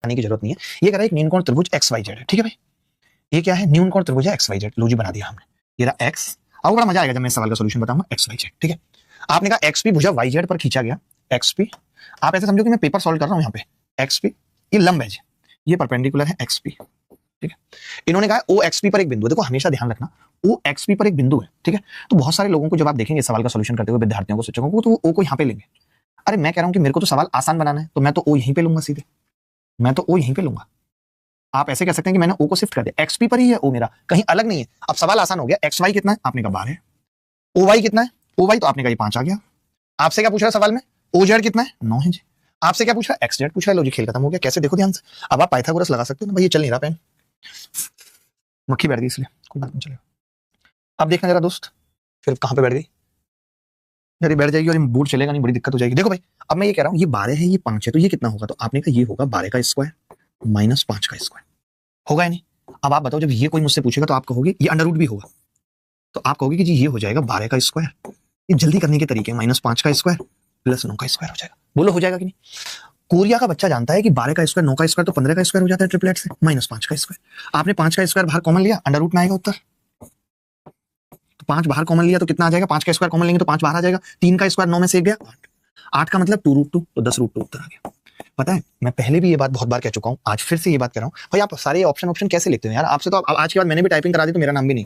आने की जरूरत नहीं है। ये कह रहा है एक न्यूनकोण त्रिभुज एक्स वाई जेड है, ठीक है भाई। ये क्या है, न्यूनकोण त्रिभुज है एक्स वाई जेड, लो जी बना दिया हमने। ये रहा एक्स, अब बड़ा मजा आएगा जब मैं इस सवाल का सॉल्यूशन बताऊंगा, एक्स वाई जेड, ठीक है। आपने कहा एक्स पी भुजा वाई जेड पर खींचा गया, एक्स पी, आप ऐसे समझो कि मैं पेपर सॉल्व कर रहा हूं यहाँ पे, एक्स पी, ये लंब है, ये परपेंडिकुलर है एक्स पी, ठीक है। इन्होंने कहा ओ एक्स पी पर एक बिंदु है, देखो हमेशा ध्यान रखना ओ एक्स पी पर एक बिंदु है, ठीक है। तो बहुत सारे लोगों को जब आप देखेंगे सवाल का सॉल्यूशन करते हुए, विद्यार्थियों को, शिक्षकों को, तो ओ को यहाँ पे लेंगे। अरे मैं कह रहा हूँ कि मेरे को तो सवाल आसान बनाना है, तो मैं तो ओ यहीं पे लूंगा सीधे, मैं तो ओ यहीं पे लूंगा। आप ऐसे कह सकते हैं कि मैंने ओ को शिफ्ट कर दिया, एक्सपी पर ही है ओ मेरा, कहीं अलग नहीं है। अब सवाल आसान हो गया, एक्स वाई कितना है, आपने कहा 12 है। ओ वाई कितना है, ओ वाई तो आपने कहा ये 5 आ गया। आपसे क्या पूछ रहा है सवाल में, ओ जेड कितना है, 9 है जी। आपसे क्या पूछ रहा है, एक्स जेड पूछ रहा है, लो जी खेल खत्म हो गया। कैसे, देखो ध्यान से, अब आप पाइथागोरस लगा सकते हो ना भाई, ये चल नहीं रहा पेन, मक्खी बैठ गई इसलिए, कोई बात नहीं चलेगा। अब देखना जरा दोस्त, फिर कहां पे बैठ गई, यदि बैठ जाएगी और बोर्ड चलेगा नहीं, बड़ी दिक्कत हो जाएगी। देखो भाई, अब मैं ये कह रहा हूँ ये 12 है, ये 5 है, तो ये कितना होगा, तो आपने कहा ये होगा 12 का स्क्वायर माइनस 5 का स्क्वायर, होगा या नहीं। अब आप बताओ, जब ये कोई मुझसे पूछेगा तो आप कहोगे ये अंडर रूट भी होगा, तो आप कहोगे कि जी ये हो जाएगा 12 का स्क्वायर। ये जल्दी करने के तरीके, माइनस 5 का स्क्वायर प्लस 9 का स्क्वायर हो जाएगा, बोलो हो जाएगा कि नहीं। कोरिया का बच्चा जानता है कि 12 का स्क्वायर 9 का स्क्वायर तो 15 का स्क्वायर हो जाता है ट्रिपलेट से, माइनस 5 का स्क्वायर। आपने 5 का स्क्वायर बाहर कॉमन लिया, अंडर रूट में आएगा उत्तर, तो 5 बाहर कॉमन लिया तो कितना आ जाएगा, 5 का स्क्वायर कॉमन लेंगे तो 5 बाहर आ जाएगा, 3 का स्क्वायर 9 में से 1 गया 8, 8 का मतलब 2√2, तो 10√2 उत्तर आ गया। पता है मैं पहले भी ये बात बहुत बार कह चुका हूं, आज फिर से ये बात कर रहा हूं भाई। आप सारे ऑप्शन कैसे लिखते हो यार, आपसे तो आज के बाद मैंने भी टाइपिंग करा दी तो मेरा नाम भी नहीं,